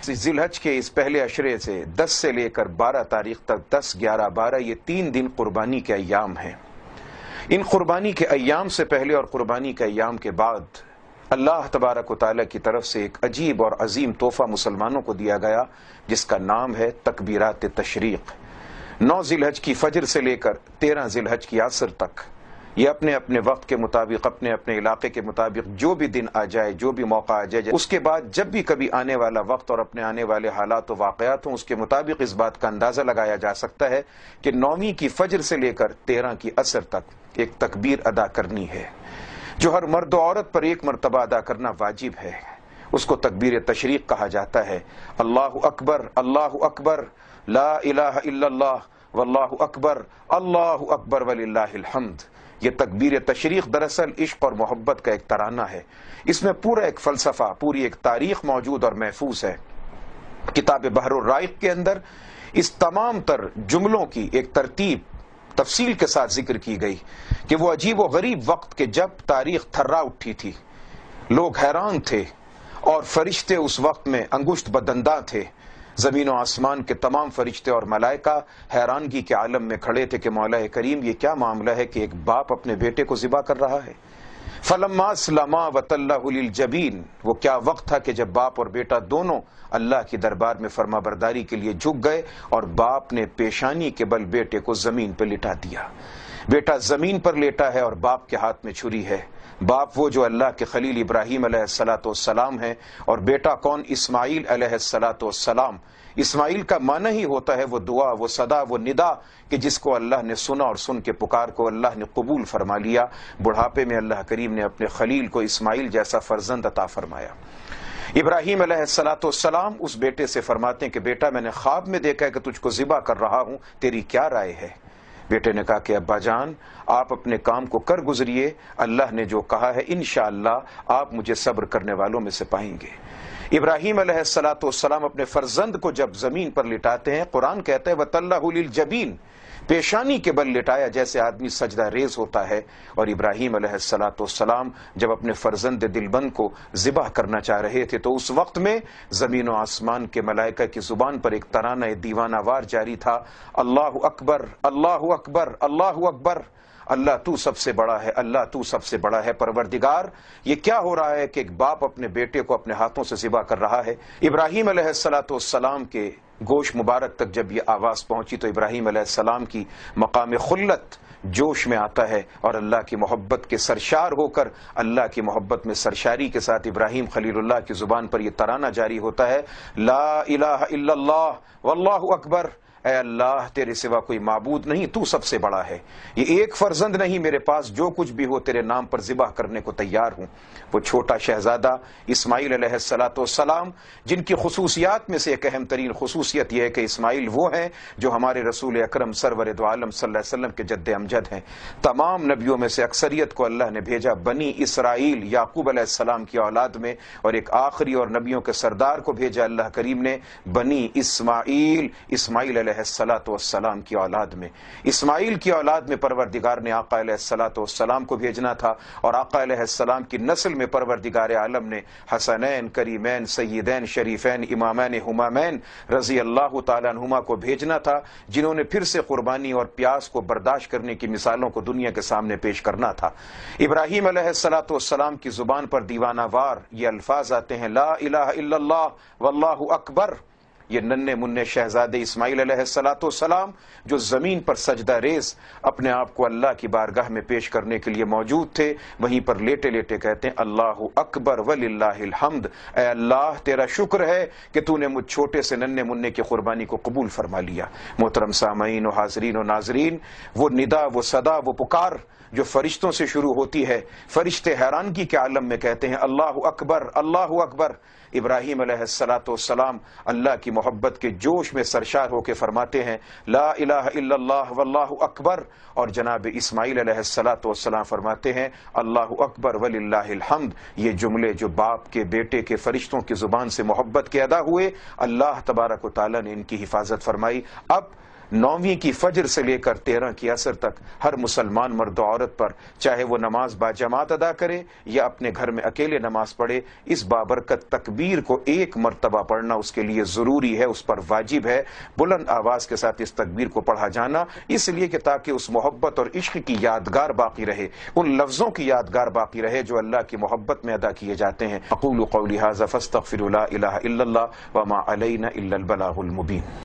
ذی الحج کے اس پہلے عشرے سے 10 سے لے کر 12 تاریخ تک 10، 11، 12 یہ 3 دن قربانی کے ایام ہیں۔ ان قربانی کے ایام سے پہلے اور قربانی کے ایام کے بعد اللہ تبارک و تعالیٰ کی طرف سے ایک عجیب اور عظیم تحفہ مسلمانوں کو دیا گیا جس کا نام ہے تکبیرات تشریق۔ 9 ذی الحج کی فجر سے لے کر 13 ذی الحج کی عصر تک یہ اپنے اپنے وقت کے مطابق، اپنے اپنے علاقے کے مطابق جو بھی دن آ جائے، جو بھی موقع آ جائے، اس کے بعد جب بھی کبھی آنے والا وقت اور اپنے آنے والے حالات و واقعات ہوں، اس کے مطابق اس بات کا اندازہ لگایا جا سکتا ہے کہ 9ویں کی فجر سے لے کر 13 کی عصر تک ایک تکبیر ادا کرنی ہے جو ہر مرد و عورت پر ایک مرتبہ ادا کرنا واجب ہے۔ اس کو تکبیر تشریق کہا جاتا ہے۔ اللہ اکبر، لا الہ الا اللہ، واللہ اکبر، اللہ اکبر وللہ الحمد۔ یہ تکبیر تشریق دراصل عشق اور محبت کا ایک ترانہ ہے۔ اس میں پورا ایک فلسفہ، پوری ایک تاریخ موجود اور محفوظ ہے۔ کتاب بحر الرائق کے اندر اس تمام تر جملوں کی ایک ترتیب تفصیل کے ساتھ ذکر کی گئی کہ وہ عجیب و غریب وقت کے جب تاریخ تھرا اٹھی تھی، لوگ حیران تھے اور فرشتے اس وقت میں انگشت بدنداں تھے۔ زمین و آسمان کے تمام فرشتے اور ملائکہ حیرانگی کے عالم میں کھڑے تھے کہ مولا کریم یہ کیا معاملہ ہے کہ ایک باپ اپنے بیٹے کو ذبح کر رہا ہے۔ فلما اسلما وتلہ للجبین، وہ کیا وقت تھا کہ جب باپ اور بیٹا دونوں اللہ کی دربار میں فرما برداری کے لیے جھک گئے اور باپ نے پیشانی کے بل بیٹے کو زمین پہ لٹا دیا۔ بیٹا زمین پر لیٹا ہے اور باپ کے ہاتھ میں چھری ہے۔ باپ وہ جو اللہ کے خلیل ابراہیم علیہ السلام ہیں، اور بیٹا کون؟ اسماعیل علیہ السلام۔ اسماعیل کا معنی ہی ہوتا ہے وہ دعا، وہ صدا، وہ ندا کہ جس کو اللہ نے سنا اور سن کے پکار کو اللہ نے قبول فرما لیا۔ بڑھاپے میں اللہ کریم نے اپنے خلیل کو اسماعیل جیسا فرزند عطا فرمایا۔ ابراہیم علیہ السلام اس بیٹے سے فرماتے ہیں کہ بیٹا میں نے خواب میں دیکھا ہے کہ تجھ کو ذبح کر رہا ہوں، تیری کیا رائے ہے؟ بیٹے نے کہا کہ ابا جان آپ اپنے کام کو کر گزریے، اللہ نے جو کہا ہے انشاءاللہ آپ مجھے صبر کرنے والوں میں سے پائیں گے۔ ابراہیم علیہ السلام اپنے فرزند کو جب زمین پر لٹاتے ہیں، قرآن کہتا ہے وَتَلَّهُ لِلْجَبِينِ، پیشانی کے بل لٹایا جیسے آدمی سجدہ ریز ہوتا ہے۔ اور ابراہیم علیہ السلام جب اپنے فرزند دلبند کو ذبح کرنا چاہ رہے تھے تو اس وقت میں زمین و آسمان کے ملائکہ کی زبان پر ایک ترانہ دیوانہ وار جاری تھا، اللہ اکبر، اللہ اکبر، اللہ اکبر، اللہ تو سب سے بڑا ہے، اللہ تو سب سے بڑا ہے۔ پروردگار یہ کیا ہو رہا ہے کہ ایک باپ اپنے بیٹے کو اپنے ہاتھوں سے ذبح کر رہا ہے؟ ابراہیم علیہ السلام کے گوش مبارک تک جب یہ آواز پہنچی تو ابراہیم علیہ السلام کی مقام خلت جوش میں آتا ہے اور اللہ کی محبت کے سرشار ہو کر، اللہ کی محبت میں سرشاری کے ساتھ ابراہیم خلیل اللہ کی زبان پر یہ ترانہ جاری ہوتا ہے، لا الہ الا اللہ واللہ اکبر، اے اللہ تیرے سوا کوئی معبود نہیں، تو سب سے بڑا ہے، یہ ایک فرزند نہیں میرے پاس، جو کچھ بھی ہو تیرے نام پر ذبح کرنے کو تیار ہوں۔ وہ چھوٹا شہزادہ اسماعیل علیہ السلام جن کی خصوصیات میں سے ایک اہم ترین خصوصیت یہ ہے کہ اسماعیل وہ ہیں جو ہمارے رسول اکرم سرور دو عالم صلی اللہ علیہ وسلم کے جد امجد ہیں۔ تمام نبیوں میں سے اکثریت کو اللہ نے بھیجا بنی اسرائیل یعقوب علیہ السلام کی اولاد میں، اور ایک آخری اور نبیوں کے سردار کو بھیجا اللہ کریم نے بنی اسماعیل علیہ السلام کی اولاد میں۔ اسماعیل کی اولاد میں پروردگار نے آقا علیہ السلام کو بھیجنا تھا، اور آقا علیہ السلام کی نسل میں پروردگار عالم نے حسنین، کریمین، سیدین، شریفین، امامین، ہمامین رضی اللہ تعالیٰ عنہما کو بھیجنا تھا، جنہوں نے پھر سے قربانی اور پیاس کو برداشت کرنے کی مثالوں کو دنیا کے سامنے پیش کرنا تھا۔ ابراہیم علیہ السلام کی زبان پر دیوانہ وار یہ الفاظ آتے ہیں، لا الہ الا اللہ واللہ اکبر۔ یہ ننھے منھے شہزادے اسماعیل علیہ السلام جو زمین پر سجدہ ریز اپنے آپ کو اللہ کی بارگاہ میں پیش کرنے کے لیے موجود تھے، وہیں پر لیٹے لیٹے کہتے ہیں اللہ اکبر وللہ الحمد، اے اللہ تیرا شکر ہے کہ تو نے مجھ چھوٹے سے ننھے منھے کی قربانی کو قبول فرما لیا۔ محترم سامعین و حاضرین و ناظرین، وہ ندا، وہ صدا، وہ پکار جو فرشتوں سے شروع ہوتی ہے، فرشتے حیرانگی کے عالم میں کہتے ہیں اللہ اکبر، اللہ اکبر۔ ابراہیم علیہ السلام اللہ کی محبت کے جوش میں سرشار ہو کے فرماتے ہیں لا الہ الا اللہ واللہ اکبر، اور جناب اسماعیل علیہ السلام فرماتے ہیں اللہ اکبر وللہ الحمد۔ یہ جملے جو باپ کے بیٹے کے فرشتوں کی زبان سے محبت کے ادا ہوئے، اللہ تبارک و تعالیٰ نے ان کی حفاظت فرمائی۔ اب 9ویں کی فجر سے لے کر 13 کی عصر تک ہر مسلمان مرد و عورت پر، چاہے وہ نماز باجماعت ادا کرے یا اپنے گھر میں اکیلے نماز پڑھے، اس بابرکت تکبیر کو ایک مرتبہ پڑھنا اس کے لیے ضروری ہے، اس پر واجب ہے۔ بلند آواز کے ساتھ اس تکبیر کو پڑھا جانا اس لیے کہ تاکہ اس محبت اور عشق کی یادگار باقی رہے، ان لفظوں کی یادگار باقی رہے جو اللہ کی محبت میں ادا کیے جاتے ہیں۔ اقول قولی ھذا فاستغفروا لا الہ الا اللہ وما علینا الا البلاغ المبین۔